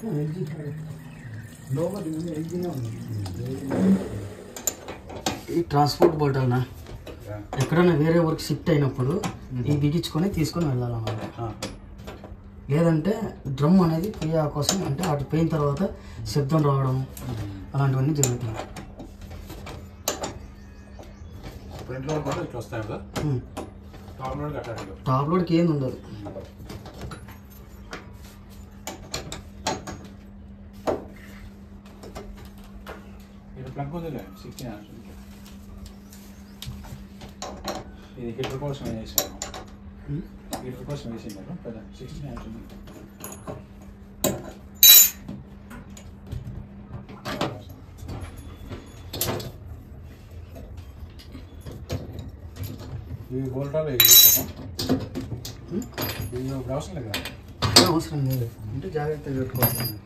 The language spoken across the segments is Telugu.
ఈ ట్రాన్స్పోర్ట్ బోటల్నా ఎక్కడైనా వేరే వర్క్ షిఫ్ట్ అయినప్పుడు ఈ బిగించుకొని తీసుకొని వెళ్ళాలన్నమాట. లేదంటే డ్రమ్ అనేది ప్రియా కోసం అంటే అటు పోయిన తర్వాత శబ్దం రావడం అలాంటివన్నీ జరుగుతాయి. టాప్ లోడ్కి ఏం ఉండదు. ఇది హీటర్ కోసం వేసాను, హీటర్ కోసం వేసింది కదా 16 amps ఉంది. ఈ వోల్టాలు ఇది అవసరం లేదు కదా? అవసరం లేదు అంటే జాగ్రత్తగా పెట్టుకోవాలి.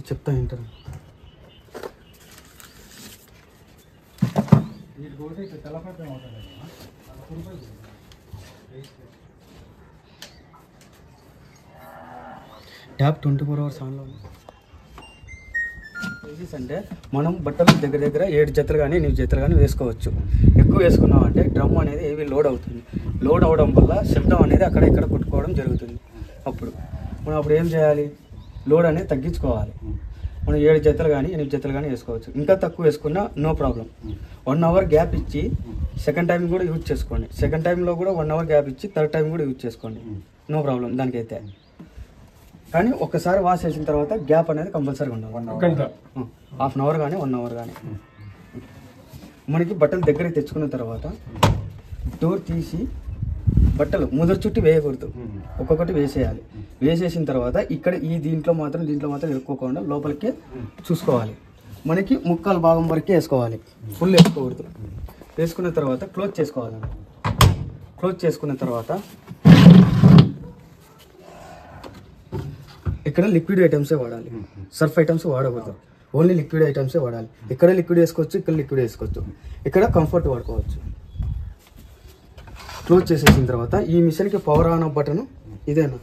చెప్తా వింటారు. ట్యాప్ 24 hours ఆన్లో ఉంది. అంటే మనం బట్టలు దగ్గర 7 జతలు కానీ 8 జతలు కానీ వేసుకోవచ్చు. ఎక్కువ వేసుకున్నాం అంటే డ్రమ్ అనేది ఏవి లోడ్ అవుతుంది. లోడ్ అవడం వల్ల శబ్దం అనేది అక్కడ ఇక్కడ కొట్టుకోవడం జరుగుతుంది. మనం అప్పుడు ఏం చేయాలి? లోడ్ అనేది తగ్గించుకోవాలి. మనం 7 జతలు కానీ 8 జతలు కానీ వేసుకోవచ్చు. ఇంకా తక్కువ వేసుకున్నా నో ప్రాబ్లం. 1 hour గ్యాప్ ఇచ్చి సెకండ్ టైం కూడా యూజ్ చేసుకోండి. సెకండ్ టైంలో కూడా 1 hour గ్యాప్ ఇచ్చి థర్డ్ టైం కూడా యూజ్ చేసుకోండి. నో ప్రాబ్లం దానికైతే. కానీ ఒక్కసారి వాష్ చేసిన తర్వాత గ్యాప్ అనేది కంపల్సరీగా ఉండాలి. హాఫ్ అన్ అవర్ కానీ 1 hour కానీ. మనకి బట్టలు దగ్గరికి తెచ్చుకున్న తర్వాత డోర్ తీసి బట్టలు ముదరు చుట్టి వేయకూడదు, ఒక్కొక్కటి వేసేయాలి. వేసేసిన తర్వాత ఇక్కడ దీంట్లో మాత్రం ఇరుక్కోకుండా లోపలికి చూసుకోవాలి. మనకి ముక్కాలు భాగం వరకే వేసుకోవాలి, ఫుల్ వేసుకోకూడదు. వేసుకున్న తర్వాత క్లోజ్ చేసుకోవాలి. క్లోజ్ చేసుకున్న తర్వాత ఇక్కడ లిక్విడ్ ఐటమ్సే వాడాలి, సర్ఫ్ ఐటమ్స్ వాడకూడదు. ఓన్లీ లిక్విడ్ ఐటమ్సే వాడాలి. ఇక్కడ లిక్విడ్ వేసుకోవచ్చు, ఇక్కడ లిక్విడ్ వేసుకోవచ్చు, ఇక్కడ కంఫర్ట్ వాడుకోవచ్చు. క్లోజ్ చేసేసిన తర్వాత ఈ మిషన్కి పవర్ ఆన్ బటన్ ఇదేనా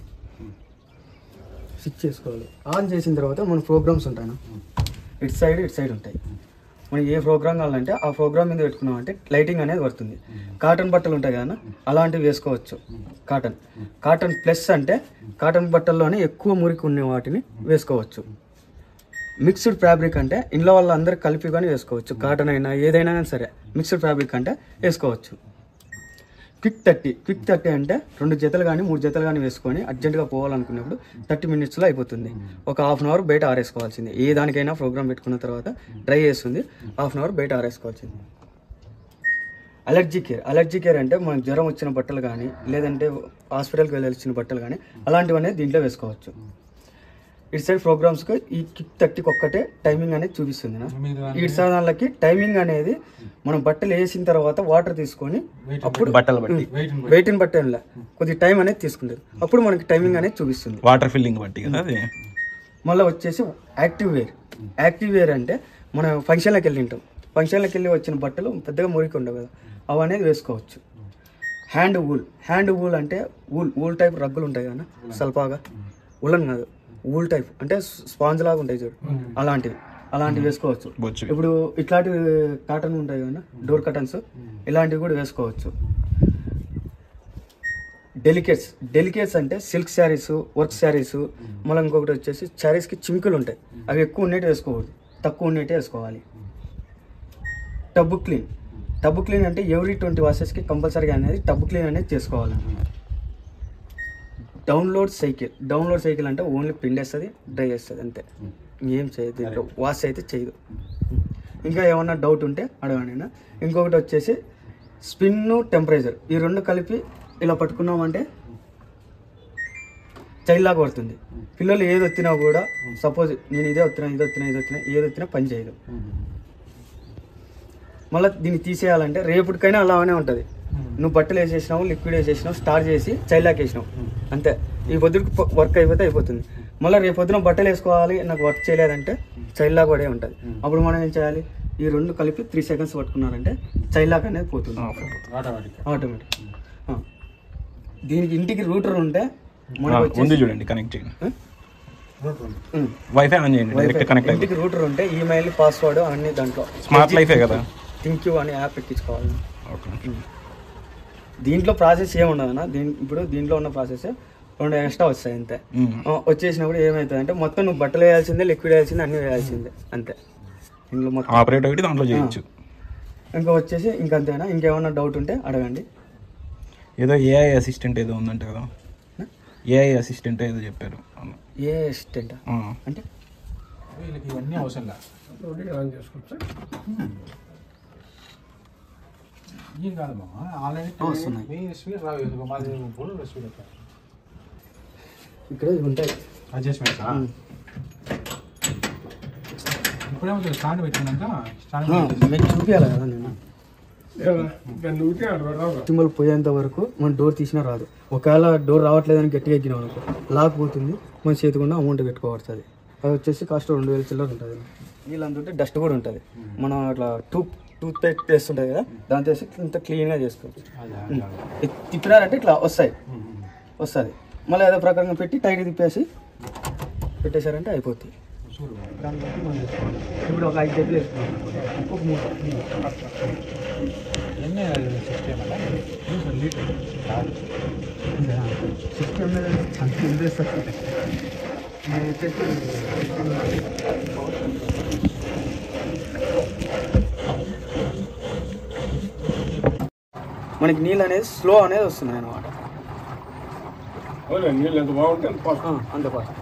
స్విచ్ చేసుకోవాలి. ఆన్ చేసిన తర్వాత మన ప్రోగ్రామ్స్ ఉంటాయి, ఇటు సైడ్ ఉంటాయి. మనం ఏ ప్రోగ్రామ్ కావాలంటే ఆ ప్రోగ్రామ్ మీద పెట్టుకున్నామంటే లైటింగ్ అనేది పడుతుంది. కాటన్ బట్టలు ఉంటాయి కదా, అలాంటివి వేసుకోవచ్చు. కాటన్ ప్లస్ అంటే కాటన్ బట్టల్లోనే ఎక్కువ మురికి ఉన్న వాటిని వేసుకోవచ్చు. మిక్స్డ్ ఫ్యాబ్రిక్ అంటే ఇంట్లో వాళ్ళందరూ కలిపి కానీ వేసుకోవచ్చు. కాటన్ అయినా ఏదైనా సరే మిక్స్డ్ ఫ్యాబ్రిక్ అంటే వేసుకోవచ్చు. క్విక్ 30 అంటే 2 జతలు కానీ 3 జతలు కానీ వేసుకొని అర్జెంటుగా పోవాలనుకున్నప్పుడు 30 minutesలో అయిపోతుంది. ఒక హాఫ్ అన్ అవర్ బయట ఆరేసుకోవాల్సింది. ఏ దానికైనా ప్రోగ్రామ్ పెట్టుకున్న తర్వాత డ్రై చేస్తుంది, హాఫ్ అన్ అవర్ బయట ఆరేసుకోవాల్సింది. అలర్జీ కేర్ అంటే మనకు జ్వరం వచ్చిన బట్టలు కానీ లేదంటే హాస్పిటల్కి వెళ్ళాల్సిన బట్టలు కానీ అలాంటివన్నీ దీంట్లో వేసుకోవచ్చు. ఇటు సైడ్ ప్రోగ్రామ్స్కి ఈ క్విక్ 30కి ఒక్కటే టైమింగ్ అనేది చూపిస్తుంది. ఇటు సైడ్ దానికి టైమింగ్ అనేది మనం బట్టలు వేసిన తర్వాత వాటర్ తీసుకొని అప్పుడు బట్టలు బట్టి వెయిట్ని బట్టి కొద్ది టైం అనేది తీసుకుంటుంది. అప్పుడు మనకి టైమింగ్ అనేది చూపిస్తుంది, వాటర్ ఫిల్లింగ్ బట్టి కదా. మళ్ళీ వచ్చేసి యాక్టివ్ వేర్ అంటే మనం ఫంక్షన్లోకి వెళ్ళి వచ్చిన బట్టలు పెద్దగా మురికి ఉండవు కదా, అవి అనేది వేసుకోవచ్చు. హ్యాండ్ వూల్ అంటే వూల్ టైప్ రగ్గులు ఉంటాయి కదా, సల్పాగా ఉలన్ కాదు, వూల్ టైప్ అంటే స్పాంజ్ లాగా ఉంటాయి చూడు, అలాంటివి వేసుకోవచ్చు. ఇప్పుడు ఇట్లాంటి కాటన్ ఉంటాయి కదా, డోర్ కటన్స్, ఇలాంటివి కూడా వేసుకోవచ్చు. డెలికేట్స్ అంటే సిల్క్ శారీస్, వర్క్ శారీస్, మళ్ళీ ఇంకొకటి వచ్చేసి శారీస్కి చిమ్కులు ఉంటాయి, అవి ఎక్కువ ఉన్నట్టు వేసుకోకూడదు, తక్కువ ఉన్నట్టు వేసుకోవాలి. టబ్ క్లీన్ అంటే ఎవ్రీ 20 వాషెస్కి కంపల్సరీగా అనేది టబ్ క్లీన్ అనేది చేసుకోవాలి. డౌన్లోడ్ సైకిల్ అంటే ఓన్లీ పిండేస్తుంది, డ్రై చేస్తుంది, అంతే, ఏం చేయదు. దీంట్లో వాష్ అయితే చేయదు. ఇంకా ఏమన్నా డౌట్ ఉంటే అడగండి. ఇంకొకటి వచ్చేసి స్పిన్, టెంపరేచర్, ఈ 2 కలిపి ఇలా పట్టుకున్నామంటే చైల్డ్ లాగా పడుతుంది. పిల్లలు ఏది వచ్చినా కూడా, సపోజ్ నేను ఇదే వచ్చినా ఏది వచ్చినా పని చేయదు. మళ్ళీ దీన్ని తీసేయాలంటే రేపటికైనా అలానే ఉంటుంది. నువ్వు బట్టలు వేసేసినావు, లిక్విడ్ వేసేసినావు, స్టార్ట్ చేసి చైల్లాక్ వేసినావు అంతే. ఈ పొద్దుకి వర్క్ అయిపోతే అయిపోతుంది. మళ్ళీ రేపు పొద్దున బట్టలు వేసుకోవాలి, నాకు వర్క్ చేయలేదంటే చైల్లాక్ పడే ఉంటుంది. అప్పుడు మనం ఏం చేయాలి, ఈ రెండు కలిపి 3 seconds పట్టుకున్నారంటే చైల్లాక్ అనేది పోతుంది ఆటోమేటిక్. దీనికి ఇంటికి రూటర్ ఉంటే ముందు చూడండి, కనెక్ట్ చేయండి, వైఫై ఆన్ చేయండి, డైరెక్ట్ కనెక్ట్. ఇంటికి రూటర్ ఉంటే ఈమెయిల్, పాస్వర్డ్ అన్ని దాంట్లో స్మార్ట్ లైఫే కదా, థింక్యూ అని యాప్ ఎక్కించుకోవాలి. దీంట్లో ప్రాసెస్ ఏముండదన్నా, ఇప్పుడు దీంట్లో ఉన్న ప్రాసెస్ 2 ఎక్స్ట్రా వస్తాయి అంతే. వచ్చేసినప్పుడు ఏమవుతుంది అంటే మొత్తం నువ్వు బట్టలు వేయాల్సిందే, లిక్విడ్ వేయాల్సిందే, అన్ని వేయాల్సిందే అంతే. ఇంట్లో మొత్తం ఆపరేట్ ఒకటి దాంట్లో చేయొచ్చు. ఇంకా వచ్చేసి ఇంకంతేనా, ఇంకేమన్నా డౌట్ ఉంటే అడగండి. ఏదో ఏఐ అసిస్టెంట్ ఏదో ఉందంట కదా, ఏఐ అసిస్టెంట్ ఏదో చెప్పారు. ఏ అసిస్టెంట్ అంటే వీళ్ళకి ఇవన్నీ అవసరం లేదు, ఆన్ చేసుకోవచ్చు. ఏం కాదు మామ, ఆల్రెడీ వస్తున్నాయి. మీ స్పీడ్ రావు, మాది ఫుల్ స్పీడ్. ఇక్కడ ఇవి ఉంటాయి అడ్జస్ట్మెంట్స్. ఇప్పుడేమో స్టాండ్ పెట్టినాక మీకు చూపించాలి కదా నేను. తిమ్మలు పోయేంత వరకు మన డోర్ తీసినా రాదు. ఒకవేళ డోర్ రావట్లేదని గట్టిగా ఎక్కినాం అనుకో, లాక్ పోతుంది, మన చేతికుండా అమౌంట్ పెట్టుకోబడుతుంది. అది వచ్చేసి కాస్ట్ 2000 చిల్లర ఉంటుంది. వీళ్ళంతుంటే డస్ట్ కూడా ఉంటుంది. మనం అట్లా టూత్ పేస్ట్ ఉంటుంది కదా, దాంతో వేసి ఇంత క్లీన్గా చేసుకోవచ్చు. తిప్పినారంటే ఇట్లా వస్తుంది. మళ్ళీ ఏదో ప్రకారంగా పెట్టి టైట్ తిప్పేసి పెట్టేశారంటే అయిపోతుంది. దాన్ని బట్టి మనం వేసుకోవాలి. ఇప్పుడు ఒక 5 జట్లు వేసుకున్నాం, ఒక 3 ఎన్ని సిస్టమ్ లీటర్ సిస్టమ్ అంత ఇంట్రెస్ట్. మనకి నీళ్ళు అనేది స్లో అనేది వస్తున్నాయి అన్నమాట. నీళ్ళు ఎంత బాగుంటే అంత ఫాస్ట్.